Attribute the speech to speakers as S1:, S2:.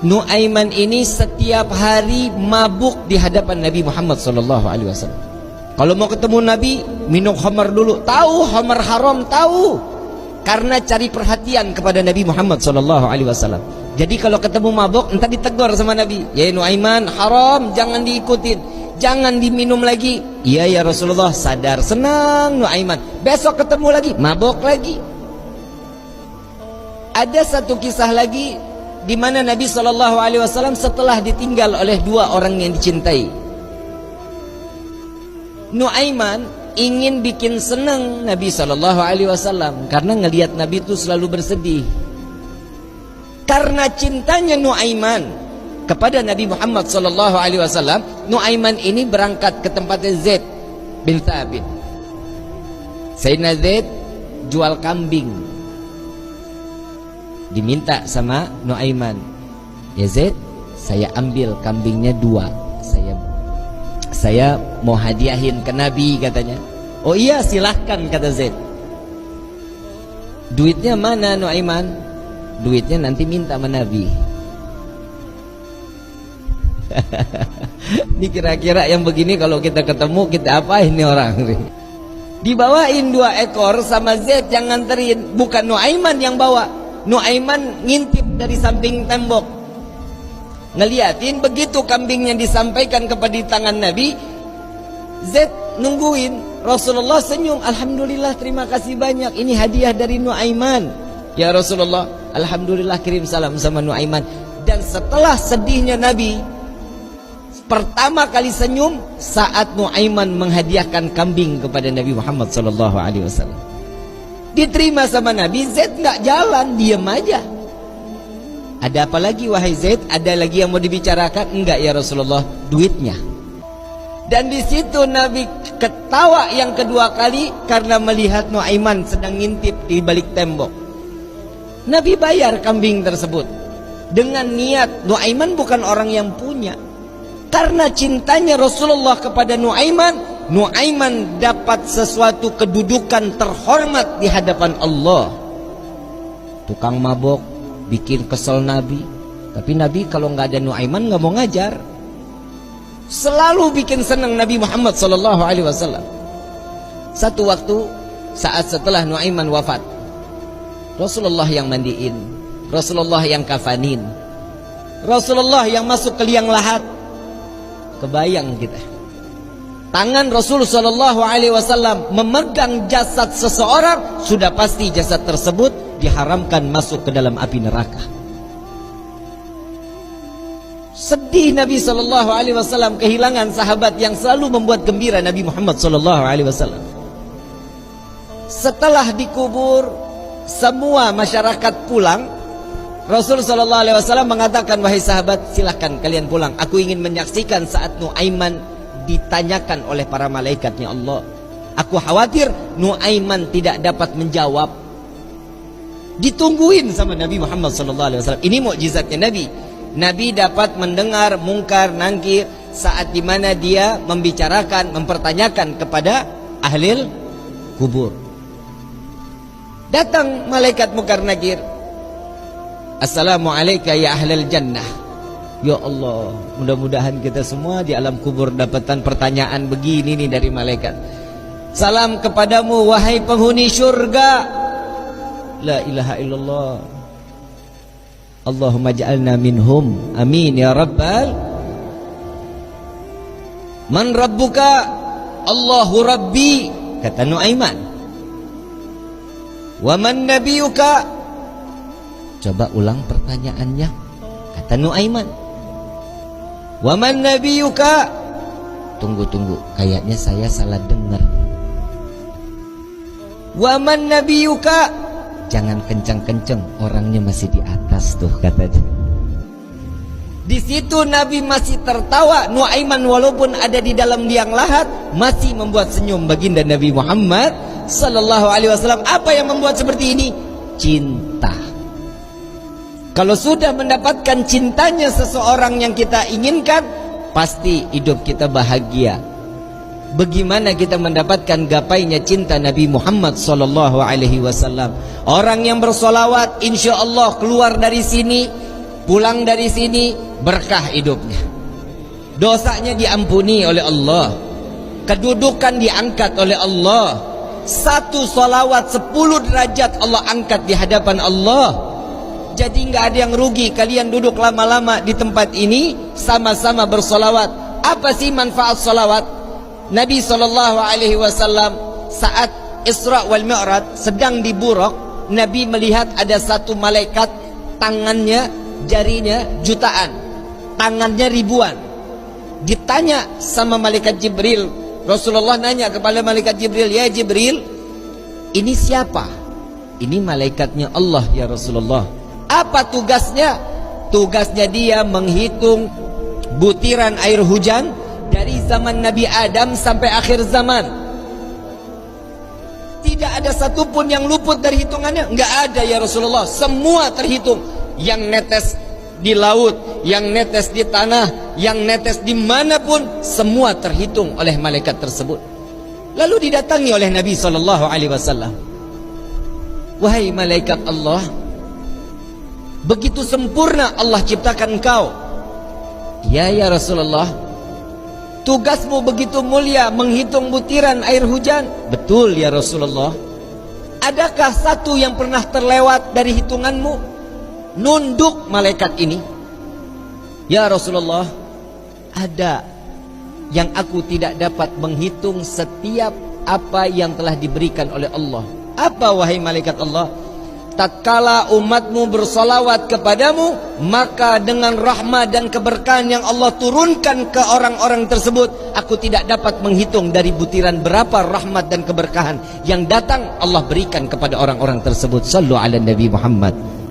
S1: Nuaiman ini setiap hari mabuk di hadapan Nabi Muhammad SAW. Kalau mau ketemu Nabi, minum khamar dulu. Tahu khamar haram, tahu. Karena cari perhatian kepada Nabi Muhammad SAW. Jadi kalau ketemu mabuk, entah ditegur sama Nabi. Ya Nuaiman, haram, jangan diikutin, jangan diminum lagi. Iya ya Rasulullah, sadar, senang Nuaiman. Besok ketemu lagi, mabuk lagi. Ada satu kisah lagi di mana Nabi SAW setelah ditinggal oleh dua orang yang dicintai. Nuaiman ingin bikin senang Nabi SAW karena ngelihat Nabi itu selalu bersedih. Karena cintanya Nuaiman kepada Nabi Muhammad SAW, Nuaiman ini berangkat ke tempatnya Zaid bin Thabit. Sayyidina Zaid jual kambing, diminta sama Nuaiman, ya Zaid, saya ambil kambingnya 2, saya mau hadiahin ke Nabi katanya. Oh iya silahkan kata Zaid. Duitnya mana Nuaiman? Duitnya nanti minta sama Nabi. Ini kira-kira yang begini kalau kita ketemu kita apain nih orang? Dibawain 2 ekor sama Zaid yang nganterin, bukan Nuaiman yang bawa. Nuaiman ngintip dari samping tembok, ngeliatin. Begitu kambingnya disampaikan kepada tangan Nabi, Zaid nungguin. Rasulullah senyum, alhamdulillah, terima kasih banyak, ini hadiah dari Nuaiman. Ya Rasulullah, alhamdulillah, kirim salam sama Nuaiman. Dan setelah sedihnya Nabi, pertama kali senyum saat Nuaiman menghadiahkan kambing kepada Nabi Muhammad SAW. Diterima sama Nabi. Zaid nggak jalan, diam aja. Ada apa lagi wahai Zaid? Ada lagi yang mau dibicarakan? Enggak ya Rasulullah, duitnya. Dan di situ Nabi ketawa yang kedua kali karena melihat Nuaiman sedang ngintip di balik tembok. Nabi bayar kambing tersebut dengan niat Nuaiman bukan orang yang punya. Karena cintanya Rasulullah kepada Nuaiman, Nuaiman dapat sesuatu kedudukan terhormat di hadapan Allah. Tukang mabok bikin kesel Nabi, tapi Nabi kalau nggak ada Nuaiman nggak mau ngajar. Selalu bikin senang Nabi Muhammad SAW. Satu waktu saat setelah Nuaiman wafat, Rasulullah yang mandiin, Rasulullah yang kafanin, Rasulullah yang masuk ke liang lahat. Kebayang kita, tangan Rasul SAW memegang jasad seseorang, sudah pasti jasad tersebut diharamkan masuk ke dalam api neraka. Sedih Nabi SAW kehilangan sahabat yang selalu membuat gembira Nabi Muhammad SAW. Setelah dikubur, semua masyarakat pulang. Rasul SAW mengatakan, wahai sahabat, silahkan kalian pulang. Aku ingin menyaksikan saat Nuaiman ditanyakan oleh para malaikatnya Allah. Aku khawatir Nuaiman tidak dapat menjawab. Ditungguin sama Nabi Muhammad SAW. Ini mukjizatnya Nabi. Nabi dapat mendengar mungkar nangkir saat dimana dia membicarakan, mempertanyakan kepada ahli kubur. Datang malaikat mungkar nakir, assalamualaikum ya ahlal jannah. Ya Allah, mudah-mudahan kita semua di alam kubur dapatan pertanyaan begini nih dari malaikat. Salam kepadamu wahai penghuni syurga. La ilaha illallah. Allahumma ja'alna minhum. Amin ya rabbal. Man rabbuka? Allahu rabbi, kata Nuaiman. Wa man nabiyuka? Coba ulang pertanyaannya, kata Nuaiman. Wa man nabiyuka? Tunggu, kayaknya saya salah dengar. Wa man nabiyuka? Jangan kencang-kencang, orangnya masih di atas tuh, katanya. Di situ Nabi masih tertawa. Nuaiman walaupun ada di dalam liang lahat masih membuat senyum baginda Nabi Muhammad SAW. Apa yang membuat seperti ini? Cinta. Kalau sudah mendapatkan cintanya seseorang yang kita inginkan, pasti hidup kita bahagia. Bagaimana kita mendapatkan gapainya cinta Nabi Muhammad SAW? Orang yang bersolawat, insya Allah keluar dari sini pulang dari sini berkah hidupnya, dosanya diampuni oleh Allah, kedudukan diangkat oleh Allah. Satu salawat 10 derajat Allah angkat di hadapan Allah. Jadi nggak ada yang rugi kalian duduk lama-lama di tempat ini sama-sama bersolawat. Apa sih manfaat solawat? Nabi SAW saat Isra wal Mi'raj sedang di Buraq, Nabi melihat ada satu malaikat, tangannya, jarinya jutaan, tangannya ribuan. Ditanya sama malaikat Jibril, Rasulullah nanya kepada malaikat Jibril, ya Jibril, ini siapa? Ini malaikatnya Allah ya Rasulullah. Apa tugasnya? Tugasnya dia menghitung butiran air hujan dari zaman Nabi Adam sampai akhir zaman. Tidak ada satupun yang luput dari hitungannya. Enggak ada ya Rasulullah. Semua terhitung. Yang netes di laut, yang netes di tanah, yang netes dimanapun, semua terhitung oleh malaikat tersebut. Lalu didatangi oleh Nabi SAW. Wahai malaikat Allah, begitu sempurna Allah ciptakan engkau. Ya Rasulullah, tugasmu begitu mulia menghitung butiran air hujan. Betul ya Rasulullah. Adakah satu yang pernah terlewat dari hitunganmu? Nunduk malaikat ini. Ya Rasulullah, ada yang aku tidak dapat menghitung setiap apa yang telah diberikan oleh Allah. Apa wahai malaikat Allah? Tatkala umatmu bersolawat kepadamu, maka dengan rahmat dan keberkahan yang Allah turunkan ke orang-orang tersebut, aku tidak dapat menghitung dari butiran berapa rahmat dan keberkahan yang datang Allah berikan kepada orang-orang tersebut. Sallu ala Nabi Muhammad.